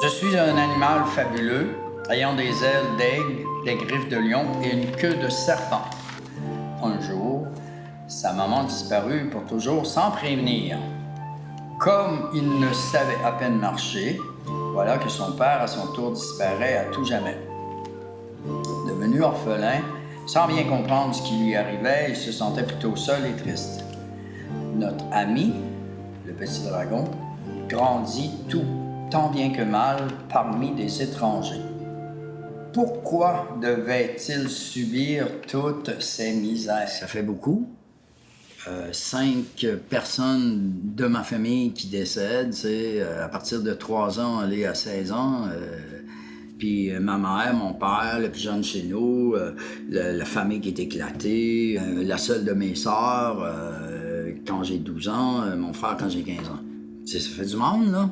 Je suis un animal fabuleux, ayant des ailes d'aigle, des griffes de lion et une queue de serpent. Un jour, sa maman disparut pour toujours sans prévenir. Comme il ne savait à peine marcher, voilà que son père, à son tour, disparaît à tout jamais. Devenu orphelin, sans bien comprendre ce qui lui arrivait, il se sentait plutôt seul et triste. Notre ami, le petit dragon, grandit tout, tant bien que mal, parmi des étrangers. Pourquoi devait-il subir toutes ces misères? Ça fait beaucoup. 5 personnes de ma famille qui décèdent, à partir de 3 ans, aller à 16 ans. Puis ma mère, mon père, le plus jeune chez nous, la famille qui est éclatée, la seule de mes sœurs quand j'ai 12 ans, mon frère quand j'ai 15 ans. Ça fait du monde, là.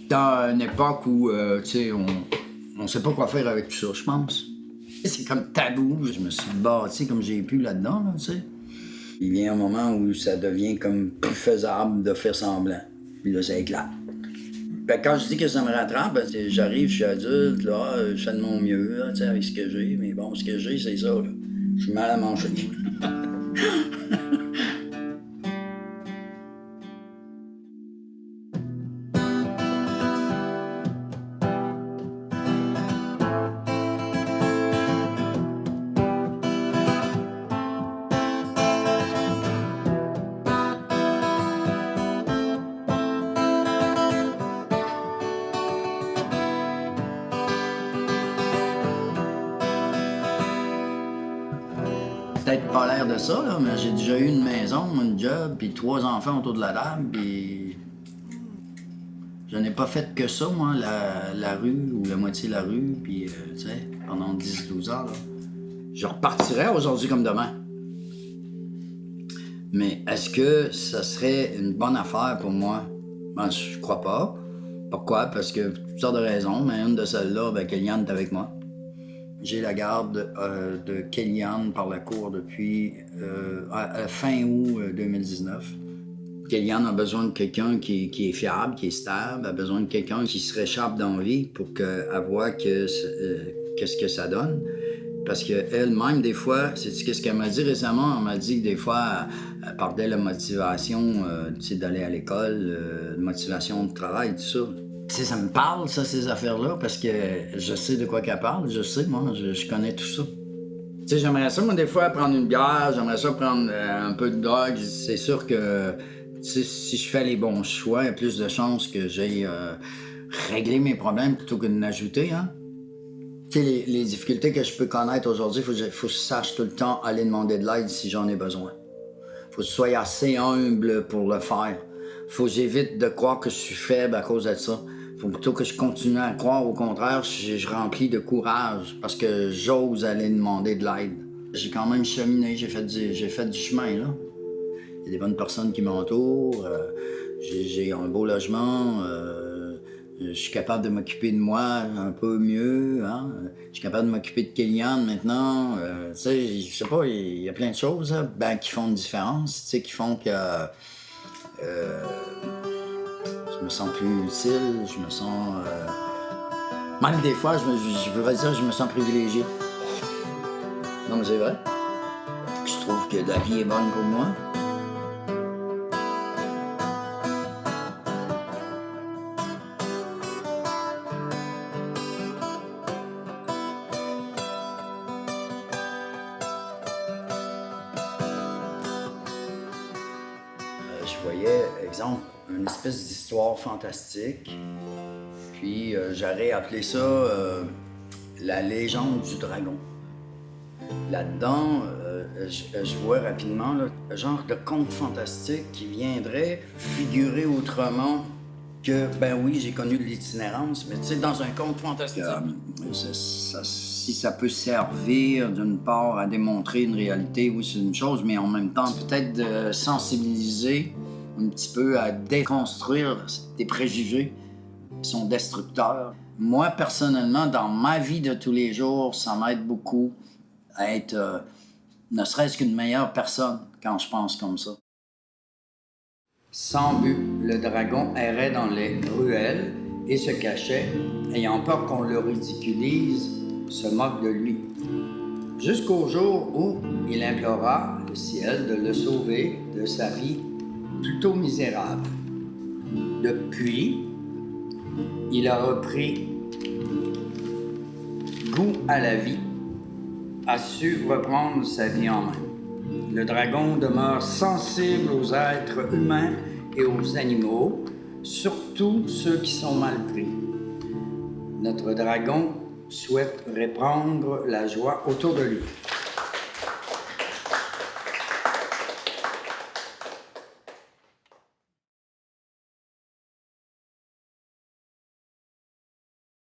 Dans une époque où, on sait pas quoi faire avec tout ça, je pense. C'est comme tabou. Je me suis bâti comme j'ai pu là-dedans, là, tu sais. Il vient un moment où ça devient comme plus faisable de faire semblant. Puis là, ça éclate. Ben, quand je dis que ça me rattrape, ben, j'arrive, je suis adulte, là, je fais de mon mieux, là, avec ce que j'ai. Mais bon, ce que j'ai, c'est ça, là. Je suis mal à manger. Peut-être pas l'air de ça, là, mais j'ai déjà eu une maison, un job, puis 3 enfants autour de la table, puis je n'ai pas fait que ça, moi, la rue, ou la moitié de la rue, puis, tu sais, pendant 10-12 ans, là. Je repartirais aujourd'hui comme demain. Mais est-ce que ça serait une bonne affaire pour moi? Ben, je crois pas. Pourquoi? Parce que toutes sortes de raisons, mais une de celles-là, ben, Kellyanne est avec moi. J'ai la garde de Kellyanne par la cour depuis à fin août 2019. Kellyanne a besoin de quelqu'un qui est fiable, qui est stable, a besoin de quelqu'un qui se réchappe dans la vie pour qu'elle voit qu'est-ce que ça donne. Parce qu'elle-même, des fois, c'est ce qu'elle m'a dit récemment. Elle m'a dit que des fois, elle perdait la motivation d'aller à l'école, motivation de travail, tout ça. Tu sais, ça me parle, ça, ces affaires-là, parce que je sais de quoi qu'elle parle. Je sais, moi, je connais tout ça. Tu sais, j'aimerais ça, moi, des fois, prendre une bière, j'aimerais ça prendre un peu de drogue. C'est sûr que, tu sais, si je fais les bons choix, il y a plus de chances que j'aille régler mes problèmes plutôt que de n'ajouter, hein. Tu sais, les difficultés que je peux connaître aujourd'hui, faut que je sache tout le temps aller demander de l'aide si j'en ai besoin. Faut que je sois assez humble pour le faire. Faut que j'évite de croire que je suis faible à cause de ça. Faut plutôt que je continue à croire, au contraire, je remplis de courage parce que j'ose aller demander de l'aide. J'ai quand même cheminé, j'ai fait du chemin, là. Il y a des bonnes personnes qui m'entourent, j'ai un beau logement, je suis capable de m'occuper de moi un peu mieux, hein. Je suis capable de m'occuper de Kellyanne maintenant. Tu sais, je sais pas, il y a plein de choses là, ben, qui font une différence, tu sais, qui font que je me sens plus utile, je me sens... Même des fois, je voudrais dire, je me sens privilégié. Non, mais c'est vrai. Je trouve que la vie est bonne pour moi. Je voyais, exemple, une espèce d'histoire fantastique, puis j'aurais appelé ça la légende du dragon. Là-dedans, je vois rapidement là, un genre de conte fantastique qui viendrait figurer autrement que, ben oui, j'ai connu de l'itinérance, mais tu sais, dans un conte fantastique. Si ça peut servir d'une part à démontrer une réalité, oui, c'est une chose, mais en même temps, peut-être de sensibiliser un petit peu à déconstruire des préjugés qui sont destructeurs. Moi, personnellement, dans ma vie de tous les jours, ça m'aide beaucoup à être ne serait-ce qu'une meilleure personne quand je pense comme ça. Sans but, le dragon errait dans les ruelles et se cachait, ayant peur qu'on le ridiculise, se moque de lui. Jusqu'au jour où il implora le ciel de le sauver de sa vie plutôt misérable. Depuis, il a repris goût à la vie, a su reprendre sa vie en main. Le dragon demeure sensible aux êtres humains et aux animaux, surtout ceux qui sont mal pris. Notre dragon souhaite répandre la joie autour de lui.